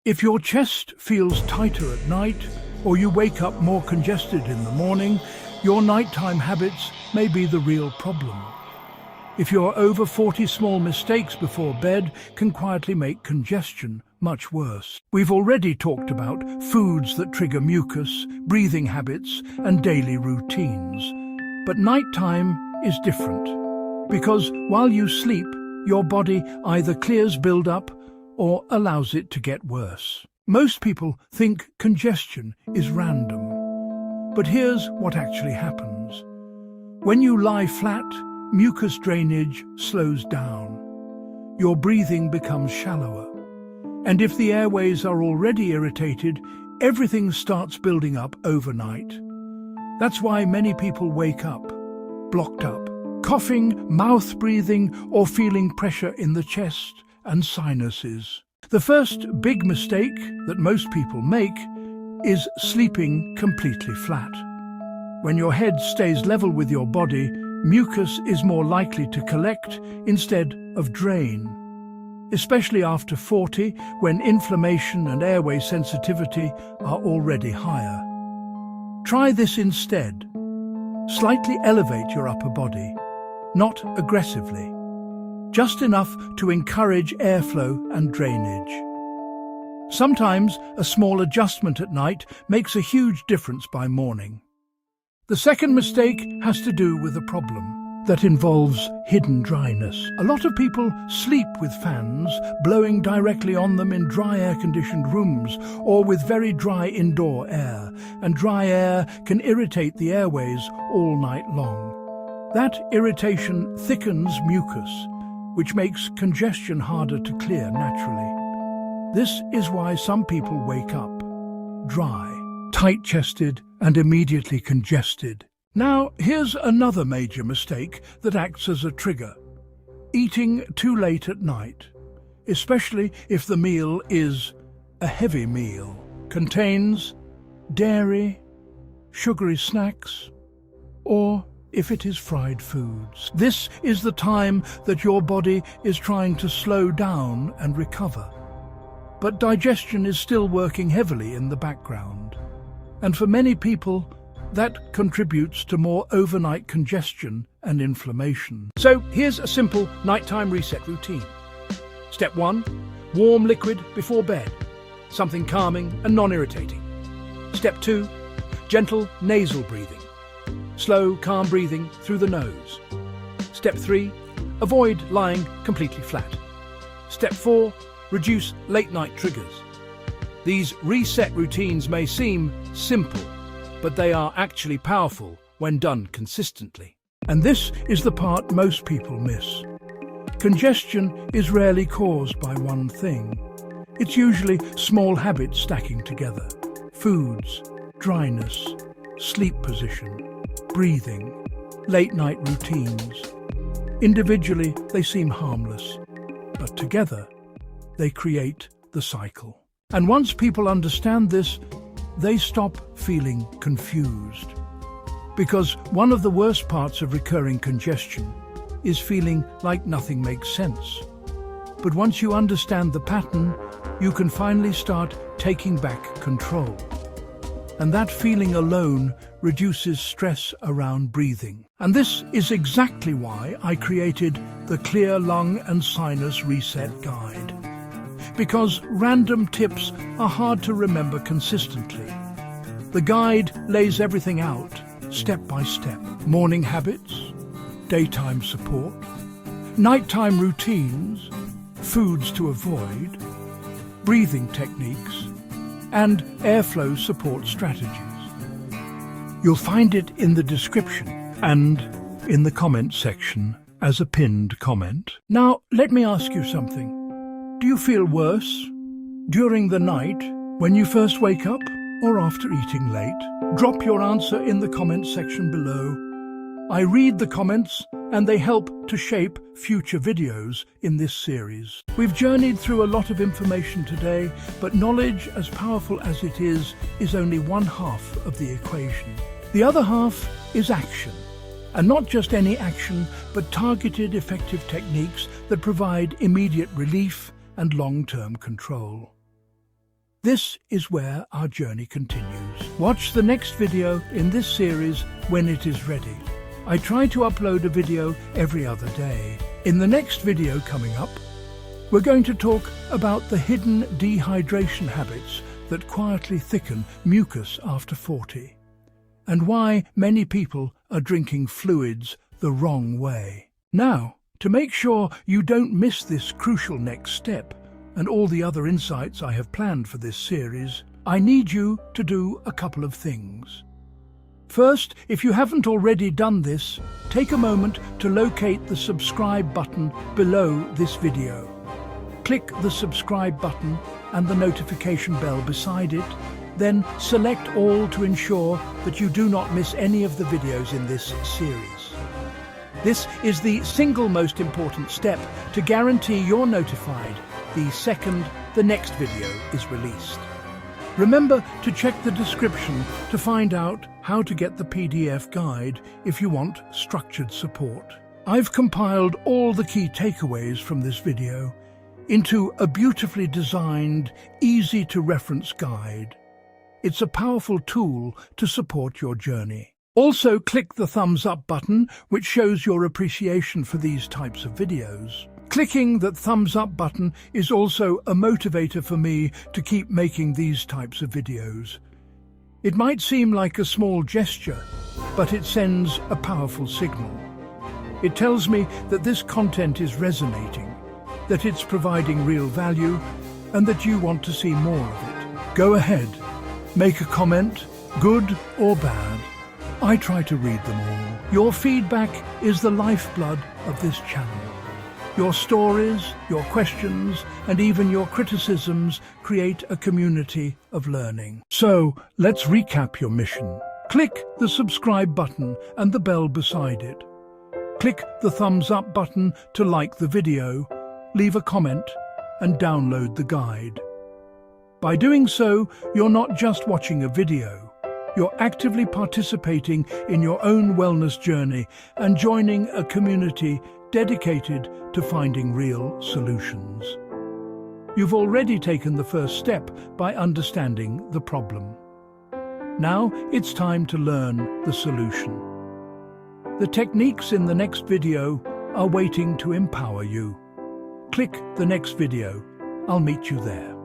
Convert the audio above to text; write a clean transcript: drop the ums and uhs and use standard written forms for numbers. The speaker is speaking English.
If your chest feels tighter at night, or you wake up more congested in the morning, your nighttime habits may be the real problem. If you're over 40, small mistakes before bed can quietly make congestion much worse. We've already talked about foods that trigger mucus, breathing habits, and daily routines. But nighttime is different, because while you sleep, your body either clears buildup or allows it to get worse. Most people think congestion is random, but here's what actually happens. When you lie flat, mucus drainage slows down. Your breathing becomes shallower. And if the airways are already irritated, everything starts building up overnight. That's why many people wake up, blocked up, coughing, mouth breathing, or feeling pressure in the chest and sinuses. The first big mistake that most people make is sleeping completely flat. When your head stays level with your body, mucus is more likely to collect instead of drain, especially after 40, when inflammation and airway sensitivity are already higher. Try this instead. Slightly elevate your upper body, not aggressively, just enough to encourage airflow and drainage. Sometimes a small adjustment at night makes a huge difference by morning. The second mistake has to do with a problem that involves hidden dryness. A lot of people sleep with fans blowing directly on them in dry air-conditioned rooms or with very dry indoor air, and dry air can irritate the airways all night long. That irritation thickens mucus, which makes congestion harder to clear naturally. This is why some people wake up dry, tight-chested, and immediately congested. Now, here's another major mistake that acts as a trigger: eating too late at night, especially if the meal is a heavy meal, contains dairy, sugary snacks, or if it is fried foods. This is the time that your body is trying to slow down and recover. But digestion is still working heavily in the background. And for many people, that contributes to more overnight congestion and inflammation. So here's a simple nighttime reset routine. Step 1, warm liquid before bed, something calming and non-irritating. Step 2, gentle nasal breathing, slow, calm breathing through the nose. Step 3, avoid lying completely flat. Step 4, reduce late-night triggers. These reset routines may seem simple, but they are actually powerful when done consistently. And this is the part most people miss. Congestion is rarely caused by one thing. It's usually small habits stacking together: foods, dryness, sleep position, breathing, late-night routines. Individually, they seem harmless, but together, they create the cycle. And once people understand this, they stop feeling confused. Because one of the worst parts of recurring congestion is feeling like nothing makes sense. But once you understand the pattern, you can finally start taking back control. And that feeling alone reduces stress around breathing. And this is exactly why I created the Clear Lung and Sinus Reset Guide. Because random tips are hard to remember consistently. The guide lays everything out, step by step. Morning habits, daytime support, nighttime routines, foods to avoid, breathing techniques, and airflow support strategies. You'll find it in the description and in the comment section as a pinned comment. Now, let me ask you something. Do you feel worse during the night when you first wake up or after eating late? Drop your answer in the comment section below. I read the comments and they help to shape future videos in this series. We've journeyed through a lot of information today, but knowledge, as powerful as it is only one half of the equation. The other half is action. And not just any action, but targeted, effective techniques that provide immediate relief and long-term control. This is where our journey continues. Watch the next video in this series when it is ready. I try to upload a video every other day. In the next video coming up, we're going to talk about the hidden dehydration habits that quietly thicken mucus after 40, and why many people are drinking fluids the wrong way. Now, to make sure you don't miss this crucial next step and all the other insights I have planned for this series, I need you to do a couple of things. First, if you haven't already done this, take a moment to locate the subscribe button below this video. Click the subscribe button and the notification bell beside it, then select all to ensure that you do not miss any of the videos in this series. This is the single most important step to guarantee you're notified the second the next video is released. Remember to check the description to find out how to get the PDF guide if you want structured support. I've compiled all the key takeaways from this video into a beautifully designed, easy-to-reference guide. It's a powerful tool to support your journey. Also, click the thumbs up button, which shows your appreciation for these types of videos. Clicking that thumbs up button is also a motivator for me to keep making these types of videos. It might seem like a small gesture, but it sends a powerful signal. It tells me that this content is resonating, that it's providing real value, and that you want to see more of it. Go ahead, make a comment, good or bad. I try to read them all. Your feedback is the lifeblood of this channel. Your stories, your questions, and even your criticisms create a community of learning. So, let's recap your mission. Click the subscribe button and the bell beside it. Click the thumbs up button to like the video, leave a comment, and download the guide. By doing so, you're not just watching a video. You're actively participating in your own wellness journey and joining a community dedicated to finding real solutions. You've already taken the first step by understanding the problem. Now it's time to learn the solution. The techniques in the next video are waiting to empower you. Click the next video. I'll meet you there.